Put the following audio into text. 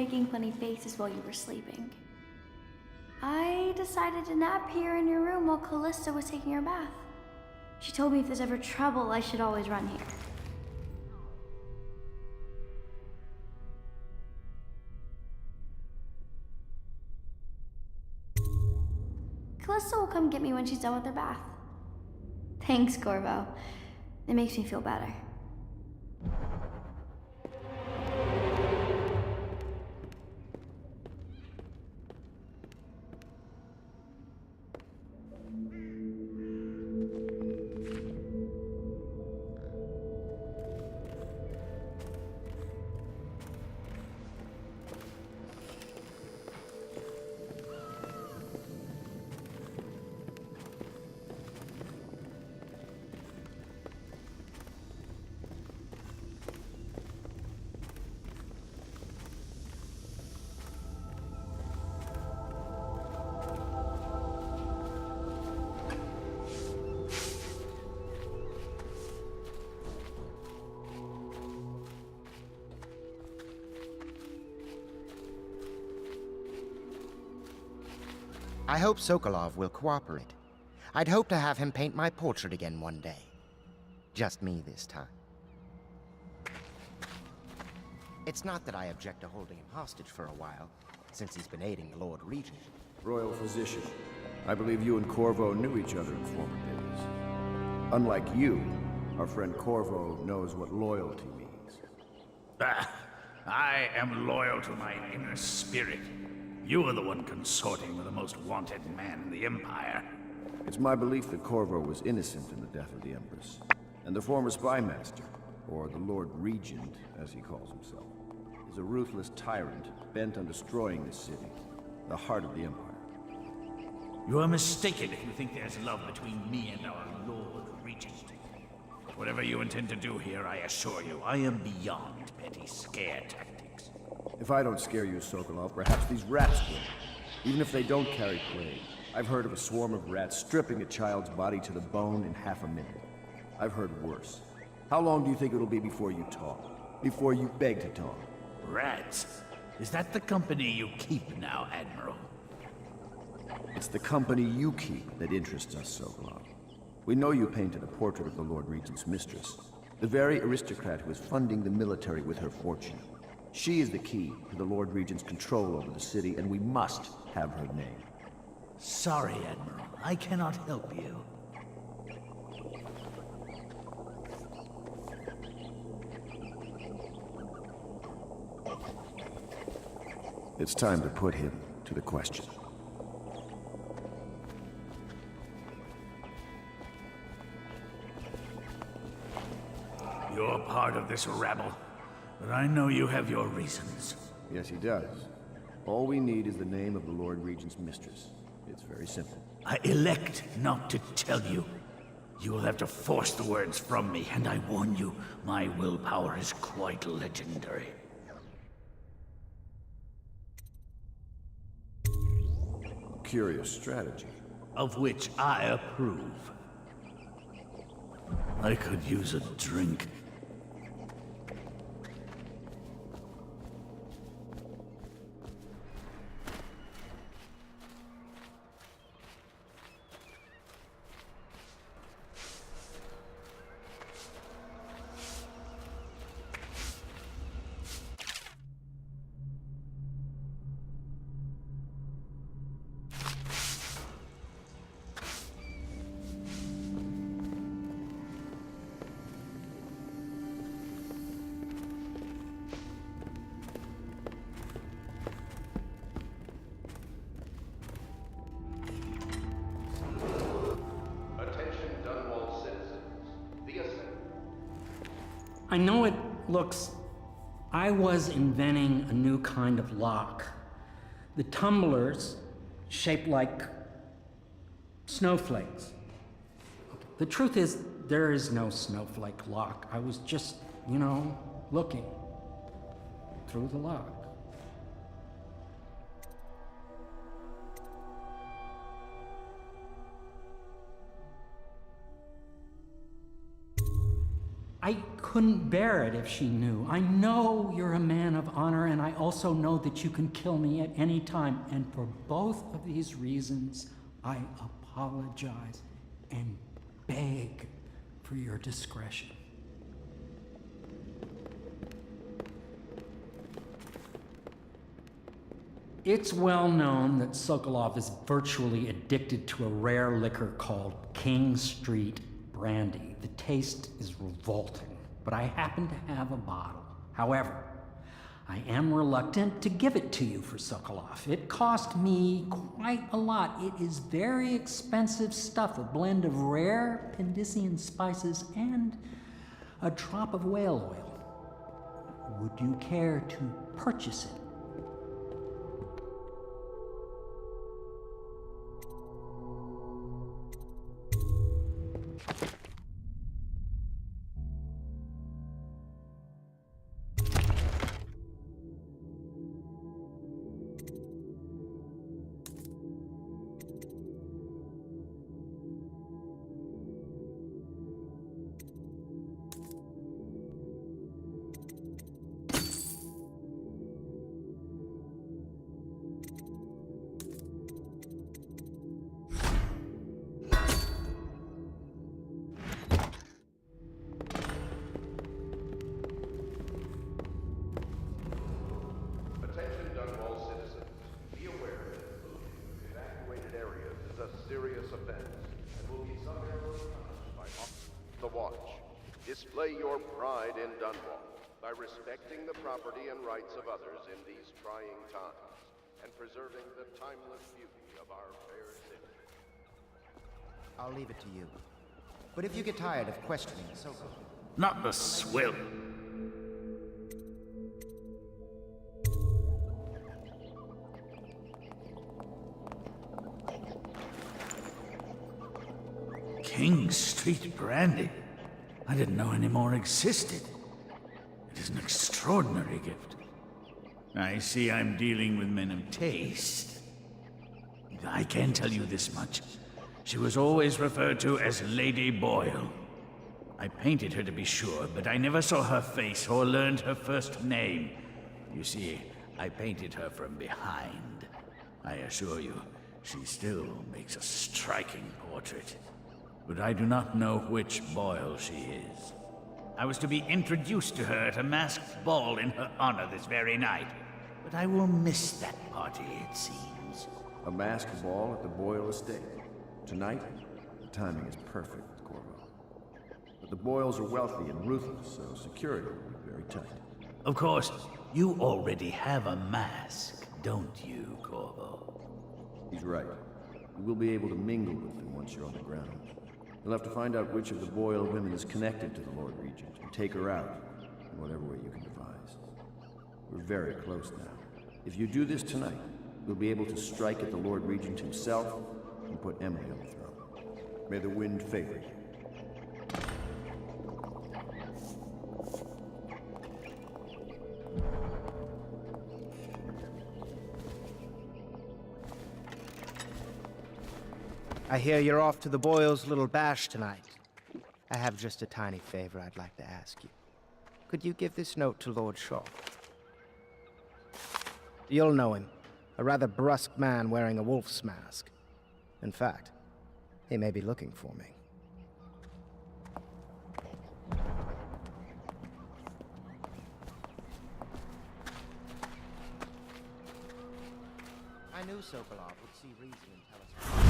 making funny faces while you were sleeping. I decided to nap here in your room while Callista was taking her bath. She told me if there's ever trouble, I should always run here. Callista will come get me when she's done with her bath. Thanks, Corvo. It makes me feel better. I hope Sokolov will cooperate. I'd hope to have him paint my portrait again one day. Just me this time. It's not that I object to holding him hostage for a while, since he's been aiding the Lord Regent. Royal Physician, I believe you and Corvo knew each other in former days. Unlike you, our friend Corvo knows what loyalty means. I am loyal to my inner spirit. You are the one consorting with the most wanted man in the Empire. It's my belief that Corvo was innocent in the death of the Empress, and the former spy master, or the Lord Regent, as he calls himself, is a ruthless tyrant bent on destroying this city, the heart of the Empire. You are mistaken if you think there's love between me and our Lord Regent. Whatever you intend to do here, I assure you, I am beyond petty scare tactics. If I don't scare you, Sokolov, perhaps these rats will. Even if they don't carry plague. I've heard of a swarm of rats stripping a child's body to the bone in half a minute. I've heard worse. How long do you think it'll be before you talk? Before you beg to talk? Rats? Is that the company you keep now, Admiral? It's the company you keep that interests us, Sokolov. We know you painted a portrait of the Lord Regent's mistress, the very aristocrat who is funding the military with her fortune. She is the key to the Lord Regent's control over the city, and we must have her name. Sorry, Admiral. I cannot help you. It's time to put him to the question. You're part of this rabble, but I know you have your reasons. Yes, he does. All we need is the name of the Lord Regent's mistress. It's very simple. I elect not to tell you. You will have to force the words from me, and I warn you, my willpower is quite legendary. Curious strategy. Of which I approve. I could use a drink. I know it looks... I was inventing a new kind of lock. The tumblers, shaped like snowflakes. The truth is, there is no snowflake lock. I was just, you know, looking through the lock. I couldn't bear it if she knew. I know you're a man of honor, and I also know that you can kill me at any time. And for both of these reasons, I apologize and beg for your discretion. It's well known that Sokolov is virtually addicted to a rare liquor called King Street Brandy. The taste is revolting, but I happen to have a bottle. However, I am reluctant to give it to you for Sokolov. It cost me quite a lot. It is very expensive stuff, a blend of rare Pendician spices and a drop of whale oil. Would you care to purchase it? Display your pride in Dunwall by respecting the property and rights of others in these trying times, and preserving the timeless beauty of our fair city. I'll leave it to you. But if you get tired of questioning Sokolov... Not the swill. King Street Brandy? I didn't know any more existed. It is an extraordinary gift. I see I'm dealing with men of taste. I can tell you this much. She was always referred to as Lady Boyle. I painted her to be sure, but I never saw her face or learned her first name. You see, I painted her from behind. I assure you, she still makes a striking portrait. But I do not know which Boyle she is. I was to be introduced to her at a masked ball in her honor this very night. But I will miss that party, it seems. A masked ball at the Boyle estate. Tonight, the timing is perfect, Corvo. But the Boyles are wealthy and ruthless, so security will be very tight. Of course, you already have a mask, don't you, Corvo? He's right. You will be able to mingle with them once you're on the ground. You'll have to find out which of the Boyle women is connected to the Lord Regent and take her out in whatever way you can devise. We're very close now. If you do this tonight, you'll be able to strike at the Lord Regent himself and put Emily on the throne. May the wind favor you. I hear you're off to the Boyles' little bash tonight. I have just a tiny favor I'd like to ask you. Could you give this note to Lord Shaw? You'll know him. A rather brusque man wearing a wolf's mask. In fact, he may be looking for me. I knew Sokolov would see reason and tell us...